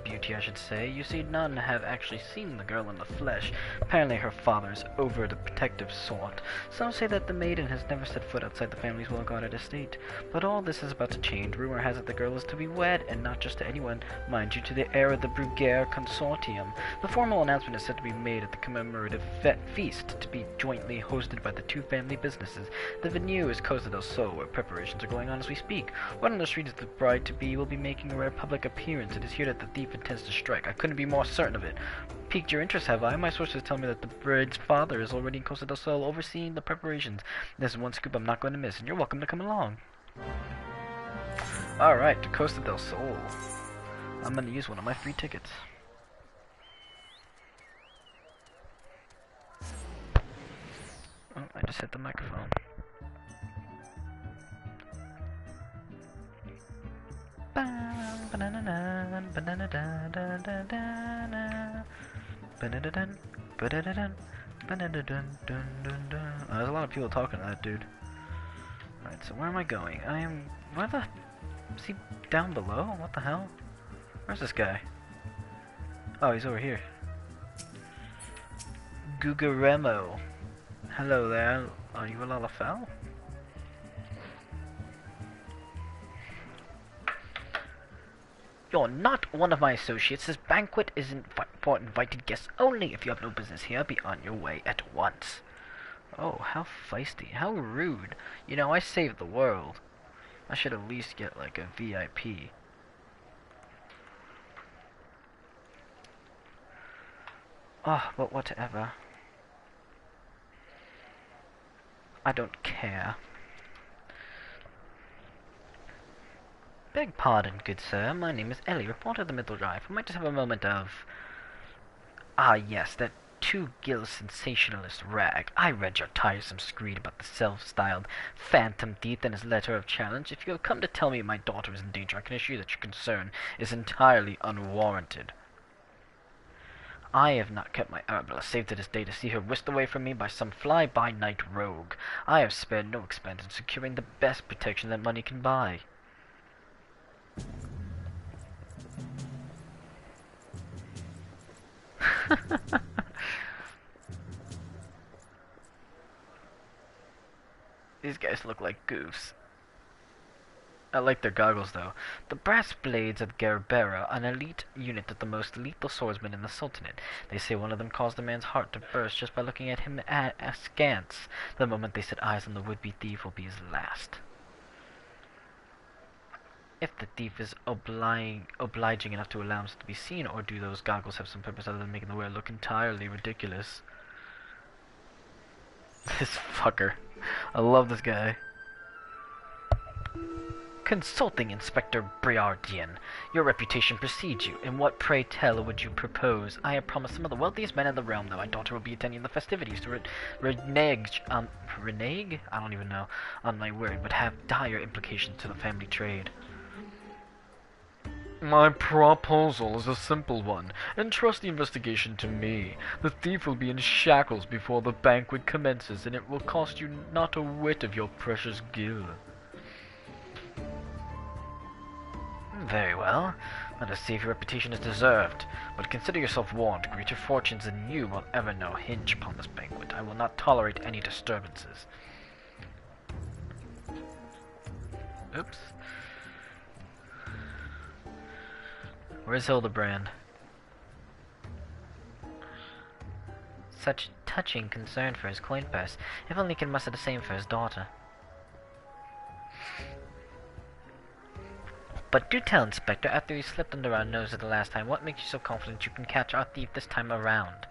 Beauty, I should say. You see, none have actually seen the girl in the flesh. Apparently her father is over the protective sort. Some say that the maiden has never set foot outside the family's well-guarded estate. But all this is about to change. Rumor has it the girl is to be wed, and not just to anyone, mind you, to the heir of the Bruguiere Consortium. The formal announcement is said to be made at the commemorative feast, to be jointly hosted by the two family businesses. The venue is Costa del Sol, where preparations are going on as we speak. Word on the street is the bride-to-be will be making a rare public appearance. It is here that the thief intends to strike. I couldn't be more certain of it. Piqued your interest, have I? My sources tell me that the bride's father is already in Costa del Sol overseeing the preparations. This is one scoop I'm not going to miss, and you're welcome to come along. Alright, to Costa del Sol. I'm going to use one of my free tickets. Oh, I just hit the microphone. There's a lot of people talking to that dude. Alright, so where am I going? Where the... Is he down below? What the hell? Where's this guy? Oh, he's over here. Gugaremo. Hello there. Are you a Lalafell? You're not one of my associates. This banquet isn't for invited guests only. If you have no business here, be on your way at once. Oh, how feisty. How rude. You know, I saved the world. I should at least get, like, a VIP. Oh, but whatever. I don't care. Beg pardon, good sir. My name is Ellie, reporter of the Middle Drive. I might just have a moment of... Ah, yes, that two-gill sensationalist rag. I read your tiresome screed about the self-styled Phantom Thief and his letter of challenge. If you have come to tell me my daughter is in danger, I can assure you that your concern is entirely unwarranted. I have not kept my Arabella safe to this day to see her whisked away from me by some fly-by-night rogue. I have spared no expense in securing the best protection that money can buy. These guys look like goofs. I like their goggles though. The brass blades of Gerbera, an elite unit of the most lethal swordsmen in the Sultanate. They say one of them caused a man's heart to burst just by looking at him askance. The moment they set eyes on the would-be thief will be his last. If the thief is obliging enough to allow himself to be seen, or do those goggles have some purpose other than making the wearer look entirely ridiculous? This fucker. I love this guy. Consulting Inspector Briardian, your reputation precedes you. In what, pray tell, would you propose? I have promised some of the wealthiest men in the realm that my daughter will be attending the festivities to renege? I don't even know. On my word, would have dire implications to the family trade. My proposal is a simple one. Entrust the investigation to me. The thief will be in shackles before the banquet commences, and it will cost you not a whit of your precious gil. Very well. Let us see if your reputation is deserved. But consider yourself warned. Greater fortunes than you will ever know hinge upon this banquet. I will not tolerate any disturbances. Oops. Where's Hildebrand? Such touching concern for his coin purse. If only he can muster the same for his daughter. But do tell, Inspector, after you slipped under our noses the last time, what makes you so confident you can catch our thief this time around?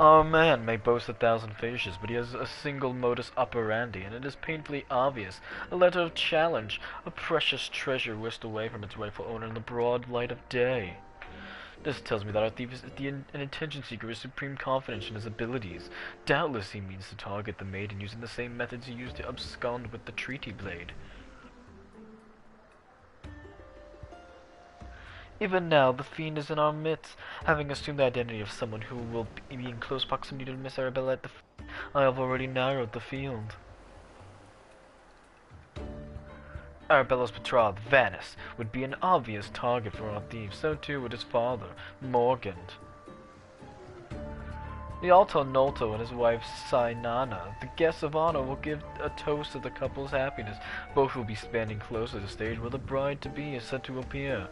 Our man may boast 1,000 faces, but he has a single modus operandi, and it is painfully obvious. A letter of challenge, a precious treasure whisked away from its rightful owner in the broad light of day. This tells me that our thief is an attention seeker with supreme confidence in his abilities. Doubtless he means to target the maiden using the same methods he used to abscond with the treaty blade. Even now, the fiend is in our midst, having assumed the identity of someone who will be in close proximity to Miss Arabella at the I have already narrowed the field. Arabella's betrothed, Vanis, would be an obvious target for our thieves. So too would his father, Morgan. The Alto Nolto and his wife, Sainana, the guests of honor, will give a toast to the couple's happiness. Both will be standing close to the stage where the bride-to-be is said to appear.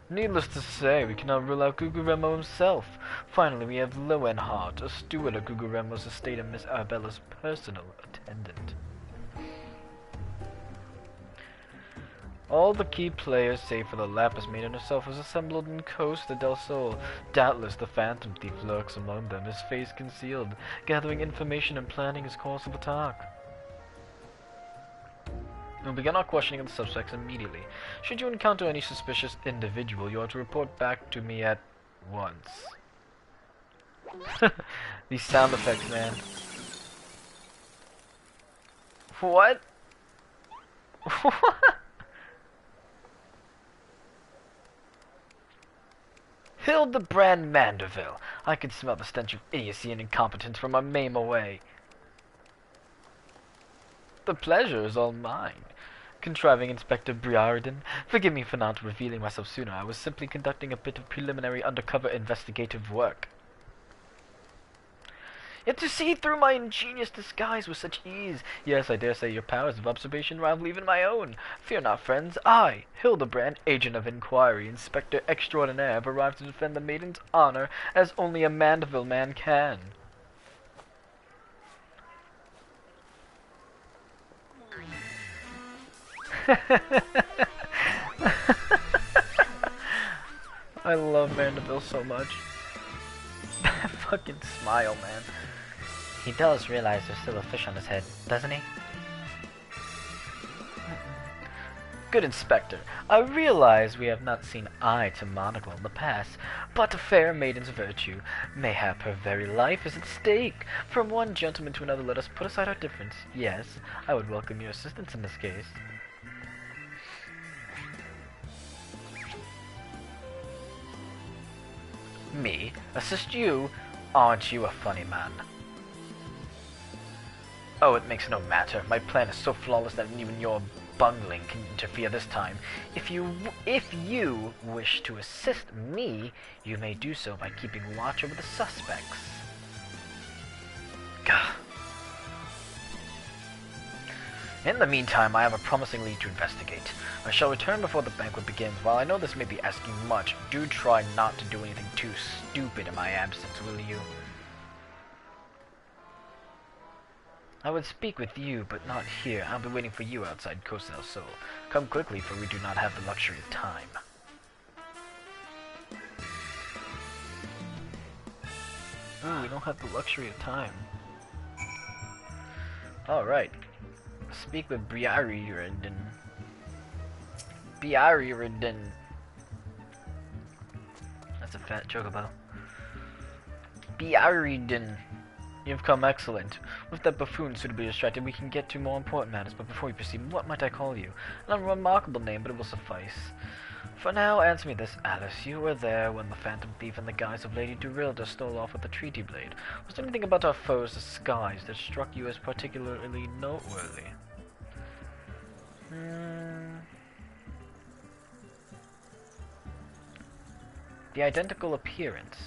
Needless to say, we cannot rule out Guguremo himself. Finally, we have Lowenhart, a steward of Guguremo's estate and Miss Arabella's personal attendant. All the key players, save for the Lapis Maiden herself, is assembled in Costa del Sol. Doubtless the Phantom Thief lurks among them, his face concealed, gathering information and planning his course of attack. We'll begin our questioning of the suspects immediately. Should you encounter any suspicious individual, you are to report back to me at once. These sound effects, man. What? What? Hildebrand Manderville. I can smell the stench of idiocy and incompetence from a maim away. The pleasure is all mine. Contriving Inspector Briarden, forgive me for not revealing myself sooner. I was simply conducting a bit of preliminary undercover investigative work. Yet to see through my ingenious disguise with such ease. Yes, I dare say your powers of observation rival even my own. Fear not, friends. I, Hildebrand, agent of inquiry, Inspector Extraordinaire, have arrived to defend the maiden's honor as only a Mandeville man can. I love Mandeville so much. That fucking smile, man. He does realize there's still a fish on his head, doesn't he? Good Inspector, I realize we have not seen eye to monocle in the past, but a fair maiden's virtue, mayhap her very life, is at stake. From one gentleman to another, let us put aside our difference. Yes, I would welcome your assistance in this case. Me? Assist you? Aren't you a funny man? Oh, it makes no matter. My plan is so flawless that even your bungling can interfere this time. If you wish to assist me, you may do so by keeping watch over the suspects. Gah. In the meantime, I have a promising lead to investigate. I shall return before the banquet begins. While I know this may be asking much, do try not to do anything too stupid in my absence, will you? I would speak with you, but not here. I'll be waiting for you outside Costa del Sol. Come quickly, for we do not have the luxury of time. Ooh, we don't have the luxury of time. Alright. Speak with Briarden. That's a fat chocobo. Briarden. You've come excellent. With that buffoon suitably distracted, we can get to more important matters, but before we proceed, what might I call you? An unremarkable name, but it will suffice. For now, answer me this, Alice. You were there when the Phantom Thief in the guise of Lady Durilda stole off with the treaty blade. Was there anything about our foe's disguise that struck you as particularly noteworthy? The identical appearance.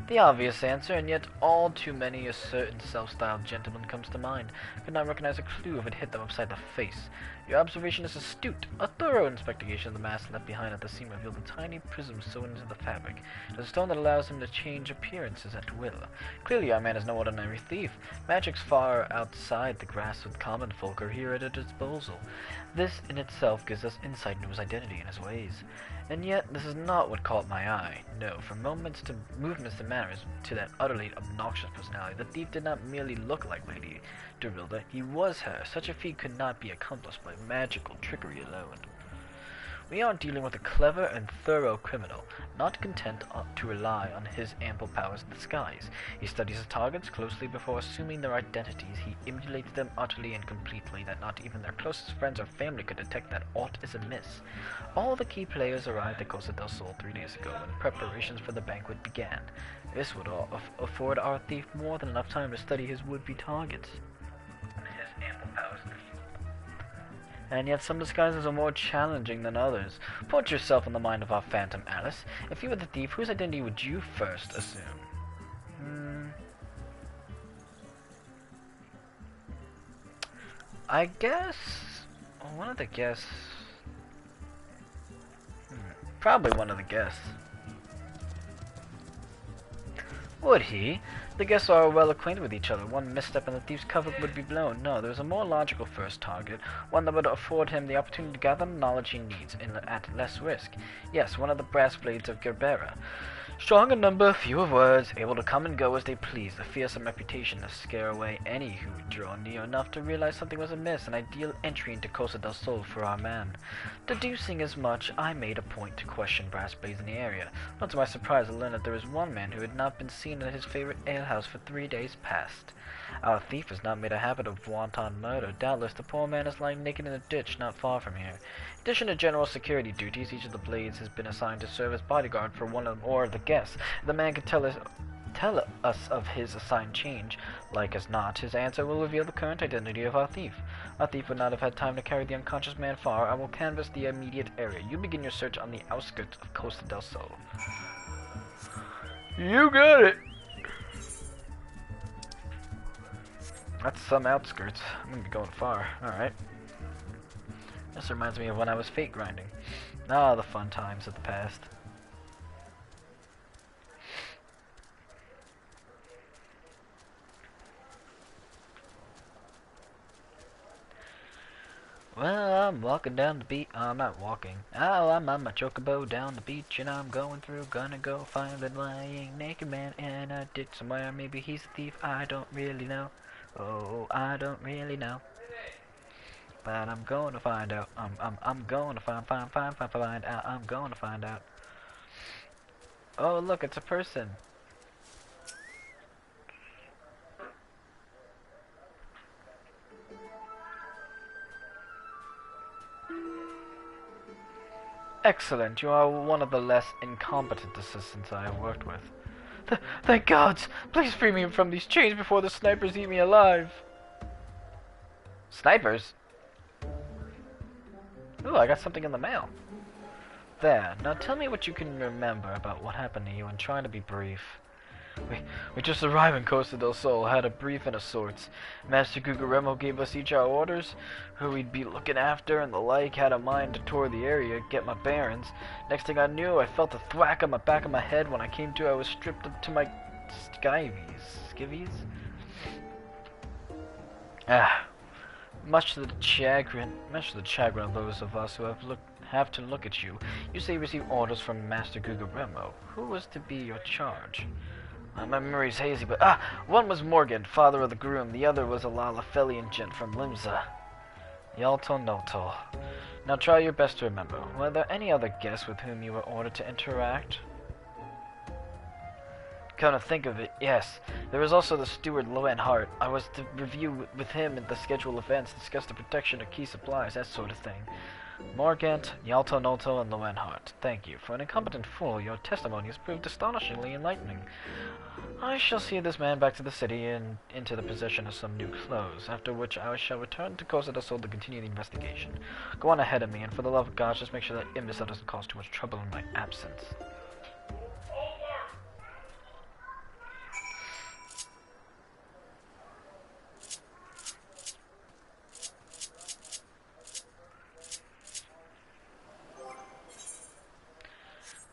The obvious answer, and yet all too many a certain self-styled gentleman comes to mind. Could not recognize a clue if it hit them upside the face. Your observation is astute. A thorough inspection of the mask left behind at the seam revealed a tiny prism sewn into the fabric. It is a stone that allows him to change appearances at will. Clearly our man is no ordinary thief. Magic's far outside the grasp of common folk are here at his disposal. This in itself gives us insight into his identity and his ways. And yet, this is not what caught my eye. No, from movements to manners to that utterly obnoxious personality, the thief did not merely look like Lady Durilda, he was her. Such a feat could not be accomplished by magical trickery alone. We are dealing with a clever and thorough criminal, not content to rely on his ample powers of disguise. He studies his targets closely before assuming their identities. He emulates them utterly and completely, that not even their closest friends or family could detect that aught is amiss. All the key players arrived at Costa del Sol 3 days ago, when preparations for the banquet began. This would afford our thief more than enough time to study his would-be targets. And yet some disguises are more challenging than others. Put yourself in the mind of our Phantom Alice. If you were the thief, whose identity would you first assume? I guess... one of the guests... probably one of the guests. Would he? The guests are well acquainted with each other. One misstep and the thief's cover would be blown. No, there is a more logical first target, one that would afford him the opportunity to gather the knowledge he needs at less risk. Yes, one of the brass blades of Gerbera. Strong in number, few of words, able to come and go as they please, a fearsome reputation to scare away any who would draw near enough to realize something was amiss, an ideal entry into Costa del Sol for our man. Deducing as much, I made a point to question brass blades in the area. Not to my surprise, I learned that there was one man who had not been seen at his favorite alehouse for 3 days past. Our thief has not made a habit of wanton murder. Doubtless the poor man is lying naked in a ditch not far from here. In addition to general security duties, each of the blades has been assigned to serve as bodyguard for one or the guests. The man can tell us of his assigned change. Like as not, his answer will reveal the current identity of our thief. Our thief would not have had time to carry the unconscious man far. I will canvass the immediate area. You begin your search on the outskirts of Costa del Sol. You got it! That's some outskirts. I'm gonna be going far. Alright. This reminds me of when I was fate grinding. Ah, the fun times of the past. Well, I'm walking down the beach. I'm not walking. Oh, I'm on my chocobo down the beach, and I'm going through. Gonna go find a lying naked man in a ditch somewhere. Maybe he's a thief. I don't really know. Oh, I don't really know. But I'm going to find out. I'm going to find out. I'm going to find out. Oh, look, it's a person. Excellent. You are one of the less incompetent assistants I have worked with. Thank gods! Please free me from these chains before the snipers eat me alive. Snipers? Ooh, I got something in the mail. There. Now tell me what you can remember about what happened to you and try to be brief. We just arrived in Costa del Sol, had a briefing of sorts. Master Gugaremo gave us each our orders, who we'd be looking after and the like, had a mind to tour the area, get my bearings. Next thing I knew, I felt a thwack on the back of my head. When I came to, I was stripped up to my skivvies? Much to the chagrin of those of us who have to look at you. You say you received orders from Master Gugaremo. Who was to be your charge? My memory's hazy, but one was Morgan, father of the groom. The other was a Lalafelian gent from Limsa. Yalto Noto. Now try your best to remember. Were there any other guests with whom you were ordered to interact? Come to think of it, yes. There was also the steward Loen Hart. I was to review with him the scheduled events, discuss the protection of key supplies, that sort of thing. Morgant, Yalto Noto, and Loen Hart. Thank you. For an incompetent fool, your testimony has proved astonishingly enlightening. I shall see this man back to the city and into the possession of some new clothes, after which I shall return to Costa del Sol to continue the investigation. Go on ahead of me, and for the love of God, just make sure that imbecile doesn't cause too much trouble in my absence.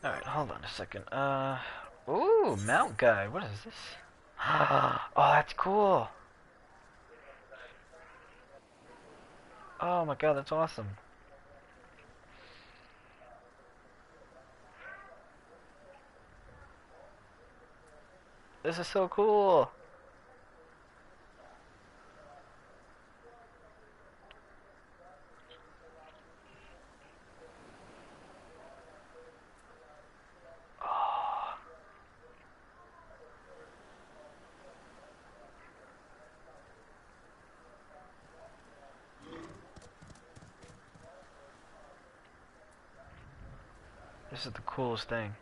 Alright, hold on a second. Ooh, Mount Guy. What is this? Oh, that's cool. Oh my god, that's awesome. This is so cool. This is the coolest thing.